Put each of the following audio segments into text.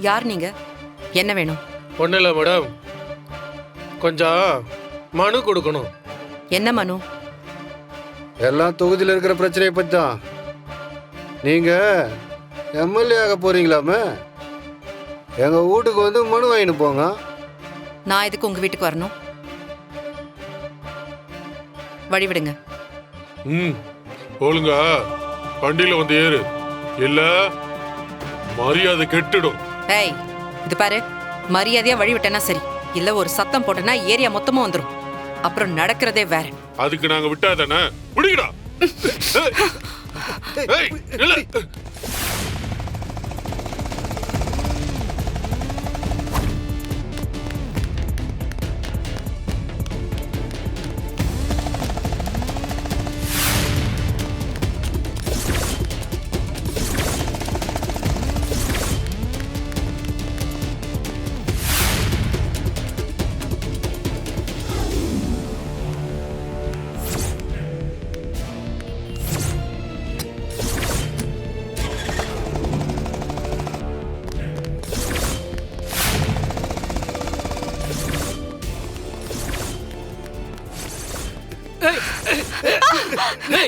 யார் நீங்க? என்ன வேணும்? ஒன்றும் இல்லை மேடம், கொஞ்சம் மனு கொடுக்கணும். என்ன மனு? எல்லாம் தொகுதியில் இருக்கிற பிரச்சனையை பற்றி தான். நீங்கள் எம்எல்ஏ ஆக போகிறீங்களாமே, எங்கள் வீட்டுக்கு வந்து மனு வாங்கிட்டு போங்க. நான் எதுக்கு உங்க வீட்டுக்கு வரணும்? வழி விடுங்க. ஒழுங்கா வண்டியில வந்து ஏறு, இல்ல மரியாதை கெட்டுடும். ஏய், இது பாரு, மரியாதையா வழி விட்டேன்னா சரி, இல்ல ஒரு சத்தம் போட்டேன்னா ஏரியா மொத்தமா வந்துடும். அப்புறம் நடக்கிறதே வேற. அதுக்கு நாங்க விட்டாதானே? முடிக்கடா. ஏய், இல்ல.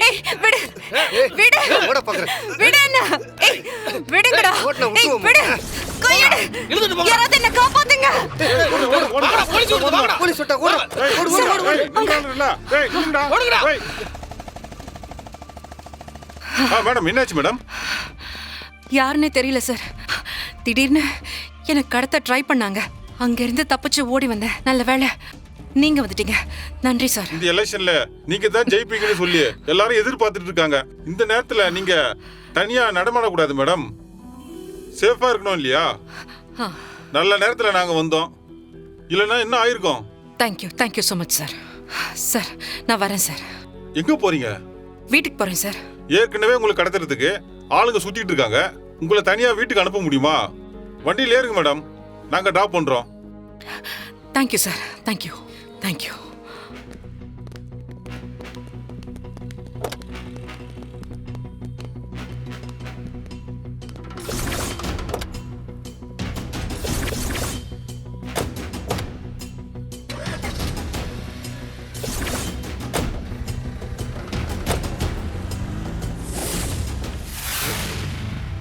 ஏய், விடு. விடு. ஓட பார்க்குறேன். விடு என்ன? ஏய், விடுங்கடா. ஏய், விடு. கையெடு. யாராவது என்ன காப்பாத்துங்க. போலீஸ் விட்டா ஓடு. மேடம், என்னாச்சு மேடம்? யாருன்னே தெரியல சார். திடீர்னு எனக்கு கடத்த ட்ரை பண்ணாங்க. அங்கிருந்து தப்பிச்சு ஓடி வந்தேன். நல்ல வேளை நீங்க வந்துட்டீங்க. நன்றி சார். இந்த எலெக்ஷன்ல நீங்க தான் ஜெயிப்பீங்கன்னு சொல்லி எல்லாரும் எதிர்பார்த்துட்டு இருக்காங்க. இந்த நேரத்துல நீங்க தனியா நடமாடக்கூடாது மேடம். சேஃபா இருக்கணும் இல்லையா? நல்ல நேரத்துல நாங்க வந்தோம், இல்லைன்னா என்ன ஆயிருக்கும்? Thank you so much sir. Sir, நான் வரேன் சார். எங்க போறீங்க? வீட்டுக்கு போறேன் சார். ஏற்கனவே உங்களை கடத்துறதுக்கு ஆளுங்க சுத்திட்டு இருக்காங்க. உங்களை தனியா வீட்டுக்கு அனுப்ப முடியுமா? வண்டியில ஏறுங்க மேடம், நாங்க டிராப் பண்றோம். Thank you sir. தேங்க்யூ.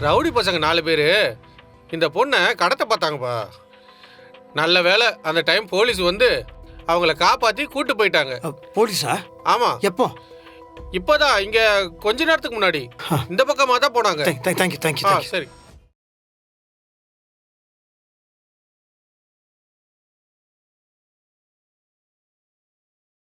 ரவுடி பசங்க 4 பேர் இந்த பொண்ணை கடத்த பார்த்தாங்கப்பா. நல்ல வேளை அந்த டைம் போலீஸ் வந்து அவங்கள காப்பாற்றி கூட்டு போயிட்டாங்க. போலீஸா? ஆமா, எப்போ? இப்போதான், இங்க கொஞ்ச நேரத்துக்கு முன்னாடி இந்த பக்கமாக தான் போனாங்க. தேங்க்யூ. சரி.